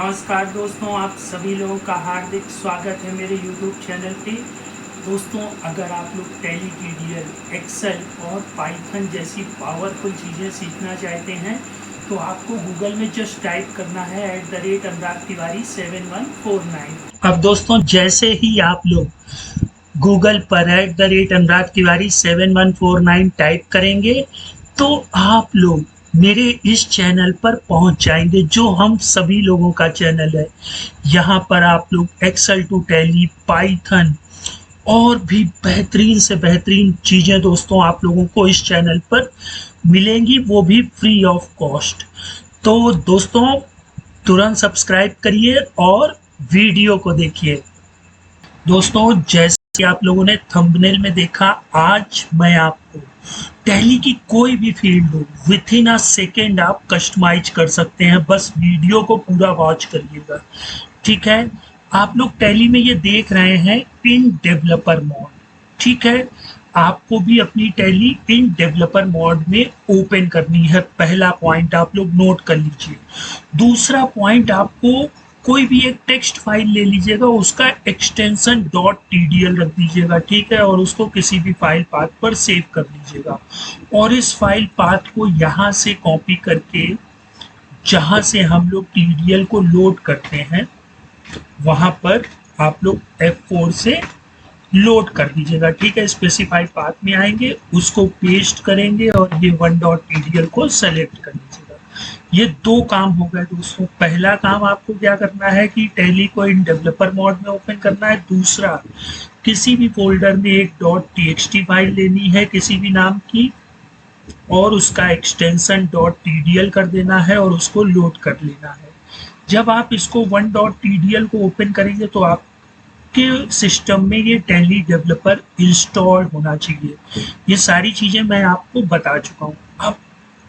नमस्कार दोस्तों, आप सभी लोगों का हार्दिक स्वागत है मेरे YouTube चैनल पे। दोस्तों, अगर आप लोग टैली, टीडीएल, एक्सेल और पाइथन जैसी पावरफुल चीज़ें सीखना चाहते हैं तो आपको गूगल में जस्ट टाइप करना है @अनुराग तिवारी 7149। अब दोस्तों, जैसे ही आप लोग गूगल पर @अनुराग तिवारी 7149 टाइप करेंगे तो आप लोग मेरे इस चैनल पर पहुंच जाएंगे, जो हम सभी लोगों का चैनल है। यहाँ पर आप लोग एक्सेल टू टैली, पाइथन और भी बेहतरीन से बेहतरीन चीज़ें दोस्तों आप लोगों को इस चैनल पर मिलेंगी, वो भी फ्री ऑफ कॉस्ट। तो दोस्तों, तुरंत सब्सक्राइब करिए और वीडियो को देखिए। दोस्तों, जैसे कि आप लोगों ने थंबनेल में देखा, आज मैं आपको टैली की कोई भी फील्ड हो विथ इन अ सेकेंड आप कस्टमाइज कर सकते हैं। बस वीडियो को पूरा वॉच करिएगा, ठीक है। आप लोग टैली में ये देख रहे हैं इन डेवलपर मोड, ठीक है। आपको भी अपनी टैली इन डेवलपर मोड में ओपन करनी है। पहला पॉइंट आप लोग नोट कर लीजिए। दूसरा पॉइंट, आपको कोई भी एक टेक्स्ट फाइल ले लीजिएगा, उसका एक्सटेंशन .tdl रख दीजिएगा, ठीक है, और उसको किसी भी फाइल पाथ पर सेव कर लीजिएगा। और इस फाइल पाथ को यहाँ से कॉपी करके जहाँ से हम लोग tdl को लोड करते हैं वहाँ पर आप लोग F4 से लोड कर दीजिएगा, ठीक है। स्पेसिफाइड पाथ में आएंगे, उसको पेस्ट करेंगे और ये 1.tdl को सेलेक्ट कर लीजिएगा। ये दो काम हो गए दोस्तों। पहला काम आपको क्या करना है कि टैली को इन डेवलपर मोड में ओपन करना है। दूसरा, किसी भी फोल्डर में एक .txt फाइल लेनी है किसी भी नाम की, और उसका एक्सटेंशन .tdl कर देना है और उसको लोड कर लेना है। जब आप इसको 1.tdl को ओपन करेंगे तो आपके सिस्टम में ये टैली डेवलपर इंस्टॉल होना चाहिए। ये सारी चीज़ें मैं आपको बता चुका हूँ। अब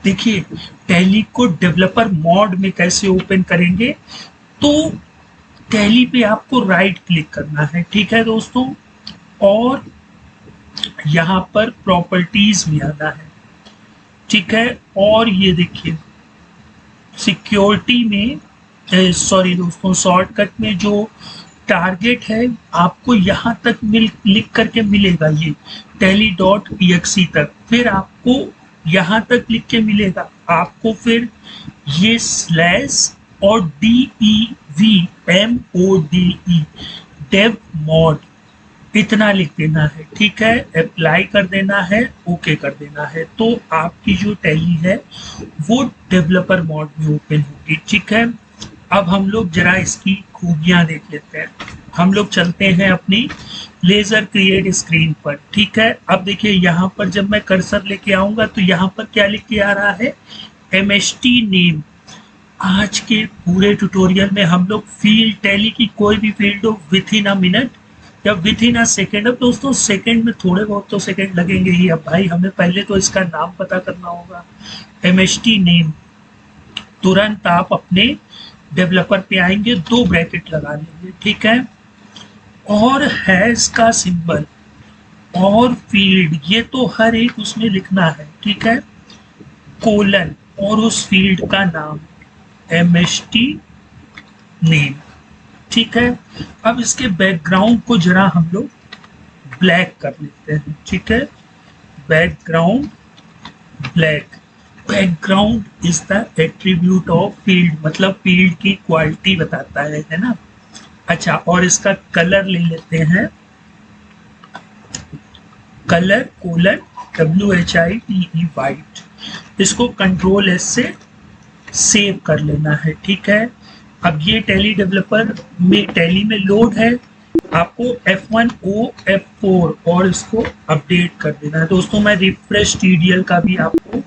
देखिए, टैली को डेवलपर मोड में कैसे ओपन करेंगे। तो टैली पे आपको राइट क्लिक करना है, ठीक है दोस्तों, और यहाँ पर प्रॉपर्टीज में आना है, ठीक है। और ये देखिए, सिक्योरिटी में सॉरी दोस्तों, शॉर्टकट में जो टारगेट है आपको यहाँ तक लिख करके मिलेगा, ये tally.exe तक। फिर आपको यहाँ तक लिख के मिलेगा, आपको फिर ये स्लैश और DEVMODE डेव मोड इतना लिख देना है, ठीक है। अप्लाई कर देना है, ओके कर देना है, तो आपकी जो टैली है वो डेवलपर मोड में ओपन होगी, ठीक है। अब हम लोग जरा इसकी खूबियां देख लेते हैं। हम लोग चलते हैं अपनी लेजर क्रिएट स्क्रीन पर, ठीक है। अब देखिए, यहाँ पर जब मैं कर्सर लेके आऊंगा तो यहाँ पर क्या लिख के आ रहा है, MST नेम। आज के पूरे ट्यूटोरियल में हम लोग फील्ड, टैली की कोई भी फील्ड हो विथ इन अ मिनट या विथ इन अ सेकेंड। अब दोस्तों, सेकेंड में थोड़े बहुत तो सेकेंड लगेंगे ही। अब भाई, हमें पहले तो इसका नाम पता करना होगा। MST नेम, तुरंत आप अपने डेवलपर पे आएंगे, 2 ब्रैकेट लगा लेंगे, ठीक है। और हैश का सिंबल और फील्ड, ये तो हर एक उसमें लिखना है, ठीक है। कोलन और उस फील्ड का नाम MST नेम, ठीक है। अब इसके बैकग्राउंड को जरा हम लोग ब्लैक कर लेते हैं, ठीक है। Background black. Background is the attribute of field, मतलब फील्ड की क्वालिटी बताता है ना। अच्छा, और इसका कलर ले लेते हैं, कलर कोलन WHITE वाइट। इसको कंट्रोल S से सेव कर लेना है, ठीक है। अब ये टैली डेवलपर में, टैली में लोड है, आपको F1O F4 और इसको अपडेट कर देना है। दोस्तों, मैं रिफ्रेश TDL का भी आपको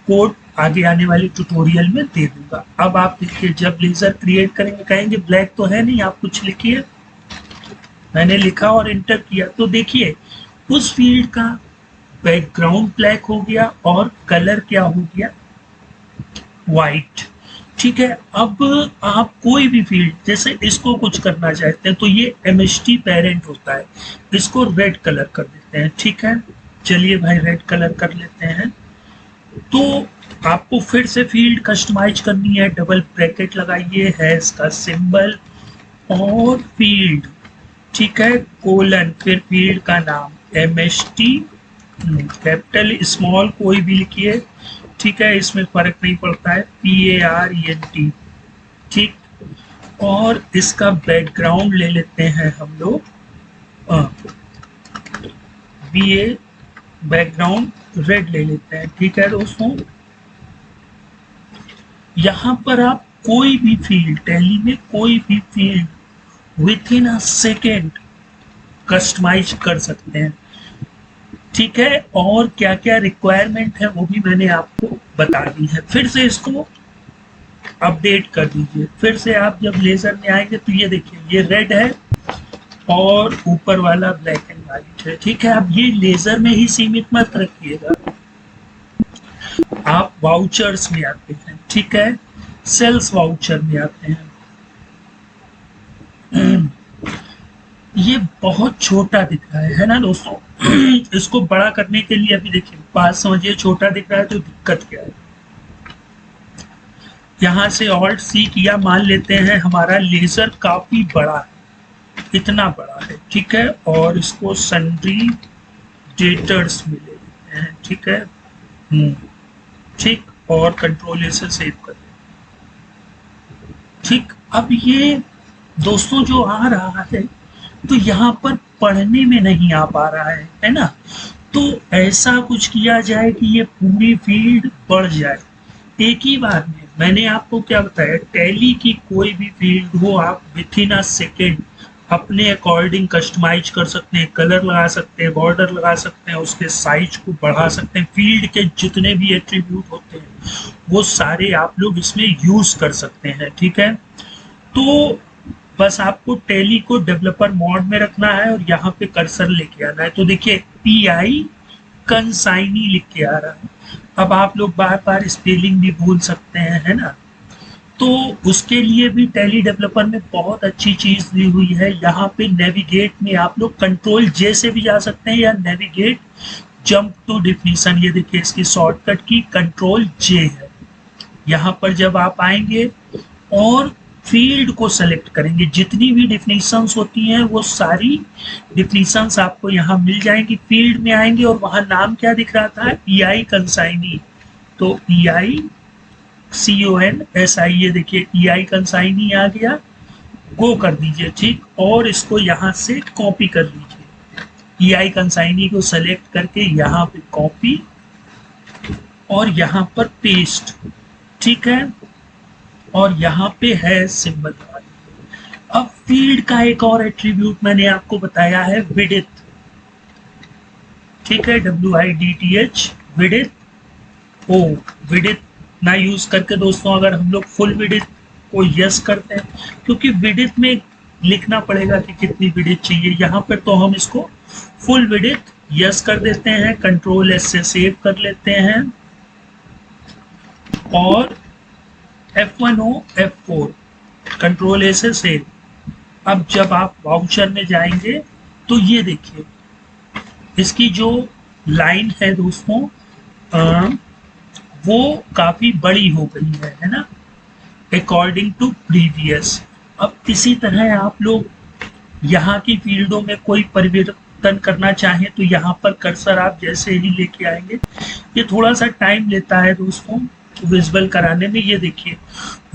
कोड आगे आने वाले ट्यूटोरियल में दे दूंगा। अब आप देखिए, जब लेजर क्रिएट करेंगे कहेंगे ब्लैक तो है नहीं, आप कुछ लिखिए। मैंने लिखा और इंटर किया, तो देखिए उस फील्ड का बैकग्राउंड ब्लैक हो गया और कलर क्या हो गया, वाइट, ठीक है। अब आप कोई भी फील्ड, जैसे इसको कुछ करना चाहते हैं तो ये MST पेरेंट होता है, इसको रेड कलर कर देते हैं, ठीक है। चलिए भाई, रेड कलर कर लेते हैं। तो आपको फिर से फील्ड कस्टमाइज करनी है, डबल ब्रैकेट लगाइए, हैश का सिंबल और फील्ड, ठीक है, कोलन, फिर फील्ड का नाम MST, कैपिटल स्मॉल कोई भी लिखिए, ठीक है, इसमें फर्क नहीं पड़ता है, PARENT, ठीक। और इसका बैकग्राउंड ले लेते हैं हम लोग BA, बैकग्राउंड रेड ले लेते हैं, ठीक है दोस्तों। यहाँ पर आप कोई भी फील्ड, टैली में कोई भी field within a second customise कर सकते हैं, ठीक है। और क्या क्या रिक्वायरमेंट है वो भी मैंने आपको बता दी है। फिर से इसको अपडेट कर दीजिए। फिर से आप जब लेजर में आएंगे तो ये देखिए, ये रेड है और ऊपर वाला ब्लैक एंड व्हाइट है, ठीक है। अब ये लेजर में ही सीमित मत रखिएगा, आप वाउचर्स में आते हैं, ठीक है, सेल्स वाउचर में आते हैं। ये बहुत छोटा दिख रहा है ना दोस्तों। इसको बड़ा करने के लिए अभी देखिए, बात समझिए, छोटा दिख रहा है तो दिक्कत क्या है। यहाँ से Alt C किया, मान लेते हैं हमारा लेजर काफी बड़ा है, इतना बड़ा है, ठीक है, और इसको सन्ड्री डेटर्स में ले लेते हैं, ठीक है, ठीक, और कंट्रोल A से सेव कर लेते हैं, ठीक। अब ये दोस्तों जो आ रहा है तो यहाँ पर पढ़ने में नहीं आ पा रहा है ना, तो ऐसा कुछ किया जाए कि ये पूरी फील्ड बढ़ जाए एक ही बार में। मैंने आपको क्या बताया, टैली की कोई भी फील्ड हो आप विथ इन अ सेकेंड अपने अकॉर्डिंग कस्टमाइज कर सकते हैं, कलर लगा सकते हैं, बॉर्डर लगा सकते हैं, उसके साइज को बढ़ा सकते हैं, फील्ड के जितने भी एट्रीब्यूट होते हैं वो सारे आप लोग इसमें यूज कर सकते हैं, ठीक है। तो बस आपको टैली को डेवलपर मोड में रखना है और यहाँ पे कर्सर लेके आना है। तो देखिए PI कंसाइनी लिख के आ रहा है। अब आप लोग बार बार स्पेलिंग भी भूल सकते हैं, है ना, तो उसके लिए भी टैली डेवलपर में बहुत अच्छी चीज दी हुई है। यहाँ पे नेविगेट में आप लोग कंट्रोल J से भी जा सकते हैं, या नेविगेट जंप टू डिफिनीशन, ये देखिए इसकी शॉर्टकट की कंट्रोल J है। यहाँ पर जब आप आएंगे और फील्ड को सेलेक्ट करेंगे, जितनी भी डिफिनीशंस होती हैं वो सारी डिफिनीशंस आपको यहाँ मिल जाएंगी। फील्ड में आएंगे और वहाँ नाम क्या दिख रहा था, EI कंसाइनी, तो EI CONSI, ये देखिए EI कंसाइनी आ गया, गो कर दीजिए, ठीक, और इसको यहाँ से कॉपी कर लीजिए। EI कंसाइनी को सेलेक्ट करके यहाँ पे कॉपी और यहाँ पर पेस्ट, ठीक है, और यहाँ पे है सिंबल। अब फील्ड का एक और एट्रीब्यूट मैंने आपको बताया है, विड्थ, ठीक है, WIDTH, विड्थ। ओ, विड्थ ना यूज करके दोस्तों अगर हम लोग फुल विड्थ को यस करते हैं, क्योंकि विड्थ में लिखना पड़ेगा कि कितनी विड्थ चाहिए, यहाँ पर तो हम इसको फुल विड्थ यस कर देते हैं, कंट्रोल S से सेव कर लेते हैं और F1O F4 कंट्रोल A से सेव। अब जब आप वाउचर में जाएंगे तो ये देखिए इसकी जो लाइन है दोस्तों वो काफी बड़ी हो गई है ना, अकॉर्डिंग टू प्रीवियस। अब इसी तरह आप लोग यहाँ की फील्डों में कोई परिवर्तन करना चाहें तो यहाँ पर कर्सर आप जैसे ही लेके आएंगे, ये थोड़ा सा टाइम लेता है दोस्तों विजुअल कराने में। ये देखिए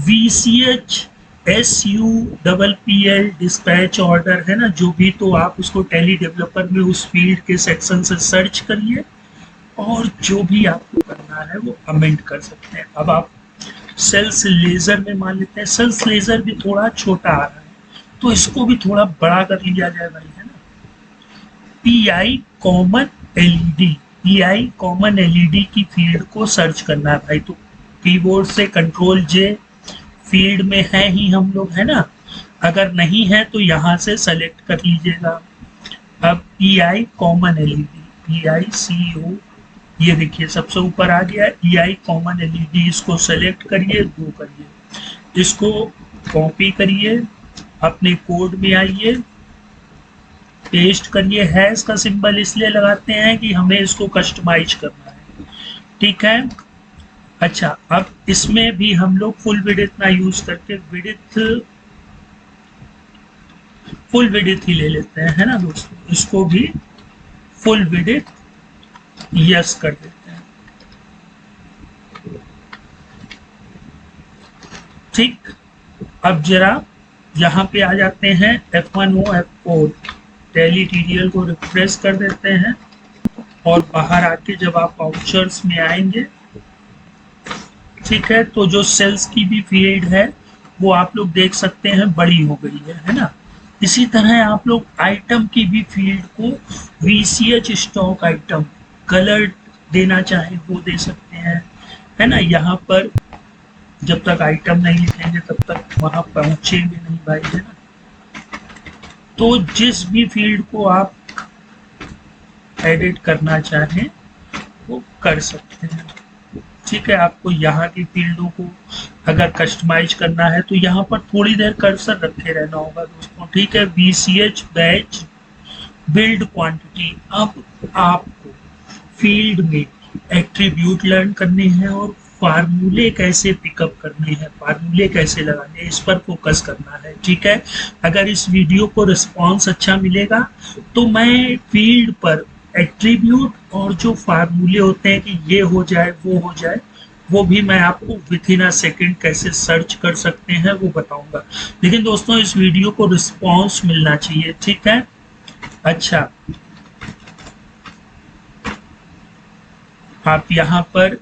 VCH SUPPL डिस्पैच ऑर्डर है ना, जो भी, तो आप उसको टैली डेवलपर में उस फील्ड के सेक्शन से सर्च करिए और जो भी आपको करना है वो अमेंड कर सकते हैं। अब आप सेल्स लेजर में मान लेते हैं, सेल्स लेजर भी थोड़ा छोटा आ रहा है तो इसको भी थोड़ा बड़ा कर लिया जाए भाई, है ना। PI common LED, PI common LED की फील्ड को सर्च करना है भाई, तो कीबोर्ड से कंट्रोल J, फील्ड में है ही हम लोग, है ना, अगर नहीं है तो यहाँ से सेलेक्ट कर लीजिएगा। अब PI कॉमन LED, PICO, ये देखिए सबसे ऊपर आ गया EI कॉमन LED, इसको सेलेक्ट करिए, गो करिए, इसको कॉपी करिए, अपने कोड में आइए, पेस्ट करिए। हैश का सिंबल इसलिए लगाते हैं कि हमें इसको कस्टमाइज करना है, ठीक है। अच्छा, अब इसमें भी हम लोग फुल विड्थ ना यूज करके फुल विड्थ ही ले लेते हैं, है ना दोस्तों। इसको भी फुल विड्थ यस कर देते हैं। ठीक, अब जरा यहाँ पे आ जाते हैं F1O F4 टैली टीडीएल को रिफ्रेश कर देते हैं और बाहर आके जब आप वाउचर्स में आएंगे, ठीक है, तो जो सेल्स की भी फील्ड है वो आप लोग देख सकते हैं बड़ी हो गई है ना। इसी तरह आप लोग आइटम की भी फील्ड को VCH स्टॉक आइटम कलर देना चाहे वो दे सकते हैं, है ना। यहाँ पर जब तक आइटम नहीं लिखेंगे तब तक वहां पहुंचेंगे नहीं भाई, है ना। तो जिस भी फील्ड को आप एडिट करना चाहें वो कर सकते हैं, ठीक है। आपको यहाँ की फील्डों को अगर कस्टमाइज करना है तो यहाँ पर थोड़ी देर कर्सर रखे रहना होगा दोस्तों, ठीक है। VCH batch build quantity. अब आपको फील्ड में एट्रीब्यूट लर्न करने हैं और फार्मूले कैसे पिकअप करने हैं, फार्मूले कैसे लगाने हैं, इस पर फोकस करना है, ठीक है। अगर इस वीडियो को रिस्पॉन्स अच्छा मिलेगा तो मैं फील्ड पर एट्रीब्यूट और जो फार्मूले होते हैं कि ये हो जाए वो हो जाए, वो भी मैं आपको विथ इन अ सेकेंड कैसे सर्च कर सकते हैं वो बताऊंगा। लेकिन दोस्तों इस वीडियो को रिस्पॉन्स मिलना चाहिए, ठीक है। अच्छा, आप यहाँ पर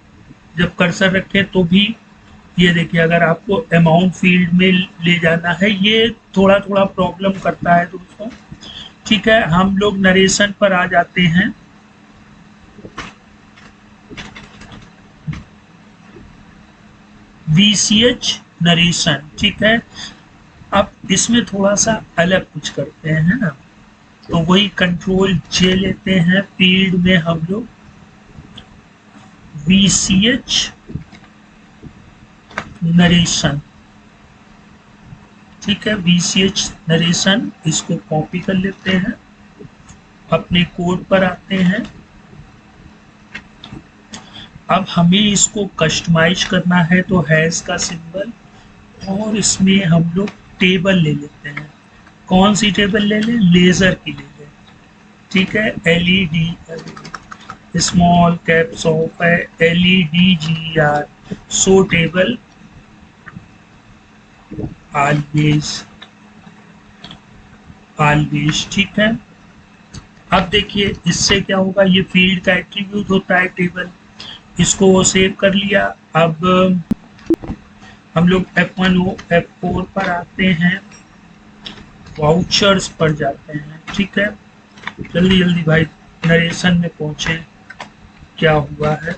जब कर्सर रखें तो भी ये देखिए, अगर आपको अमाउंट फील्ड में ले जाना है, ये थोड़ा थोड़ा प्रॉब्लम करता है दोस्तों, ठीक है। हम लोग नरेशन पर आ जाते हैं। VCH नरेशन, ठीक है। अब इसमें थोड़ा सा अलग कुछ करते हैं, है ना। तो वही कंट्रोल J लेते हैं, फील्ड में हम लोग VCH नरेशन, ठीक है। VCH नरेशन, इसको कॉपी कर लेते हैं, अपने कोड पर आते हैं। अब हमें इसको कस्टमाइज करना है तो हैश का सिंबल, और इसमें हम लोग टेबल ले लेते हैं। कौन सी टेबल ले लें? लेजर की ले लें, ठीक है। LED स्मॉल कैप्स ऑफ है, LEDGR सो टेबल ऑलवेज, ठीक है। अब देखिए इससे क्या होगा, ये फील्ड का एट्रीब्यूट होता है टेबल, इसको सेव कर लिया। अब हम लोग F1O F4 पर आते हैं, वाउचर्स पर जाते हैं, ठीक है। जल्दी जल्दी भाई नरेशन में पहुंचे, क्या हुआ है।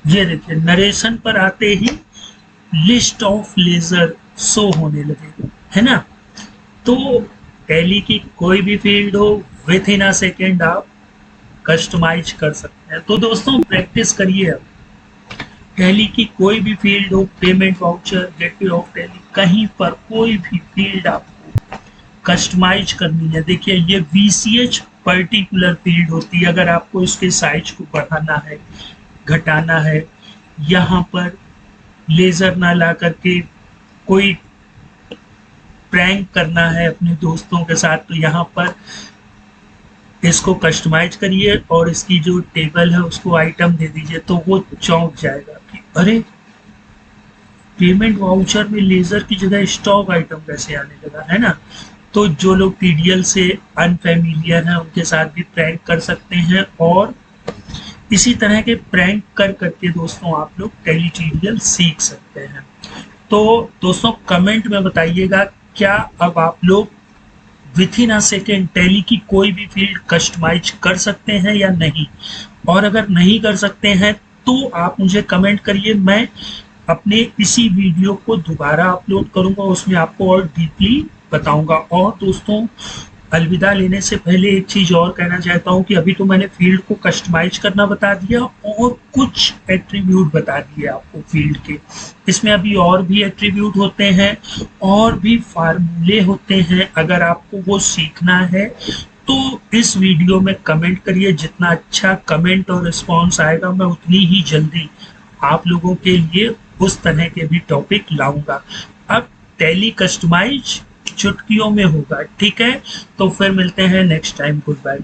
ये देखिए नरेशन पर आते ही लिस्ट ऑफ लेजर शो होने लगे, है ना। तो टैली की कोई भी फील्ड हो विथ इन अ सेकेंड आप कस्टमाइज कर सकते हैं। तो दोस्तों प्रैक्टिस करिए। अब टैली की कोई भी फील्ड हो, payment voucher, gateway of tally, कहीं पर कोई भी फील्ड आपको कस्टमाइज करनी है। देखिए ये VCH पर्टिकुलर फील्ड होती है, अगर आपको इसके साइज को बढ़ाना है, घटाना है, यहाँ पर लेजर ना ला करके कोई प्रैंक करना है अपने दोस्तों के साथ, तो यहाँ पर इसको कस्टमाइज करिए और इसकी जो टेबल है उसको आइटम दे दीजिए, तो वो चौंक जाएगा कि अरे पेमेंट वाउचर में लेजर की जगह स्टॉक आइटम कैसे आने लगा, है ना। तो जो लोग TDL से अनफेमिलियर हैं उनके साथ भी प्रैंक कर सकते हैं, और इसी तरह के प्रैंक कर करके दोस्तों आप लोग टैली TDL सीख सकते हैं। तो दोस्तों कमेंट में बताइएगा, क्या अब आप लोग with in a second tally की कोई भी फील्ड कस्टमाइज कर सकते हैं या नहीं, और अगर नहीं कर सकते हैं तो आप मुझे कमेंट करिए, मैं अपने इसी वीडियो को दोबारा अपलोड करूंगा, उसमें आपको और डीपली बताऊंगा। और दोस्तों अलविदा लेने से पहले एक चीज और कहना चाहता हूं कि अभी तो मैंने फील्ड को कस्टमाइज करना बता दिया और कुछ एट्रीब्यूट बता दिए आपको फील्ड के। इसमें अभी और भी एट्रीब्यूट होते हैं और भी फार्मूले होते हैं, अगर आपको वो सीखना है तो इस वीडियो में कमेंट करिए, जितना अच्छा कमेंट और रिस्पॉन्स आएगा मैं उतनी ही जल्दी आप लोगों के लिए उस तरह के भी टॉपिक लाऊंगा। अब टैली कस्टमाइज चुटकियों में होगा, ठीक है? तो फिर मिलते हैं नेक्स्ट टाइम। Good bye.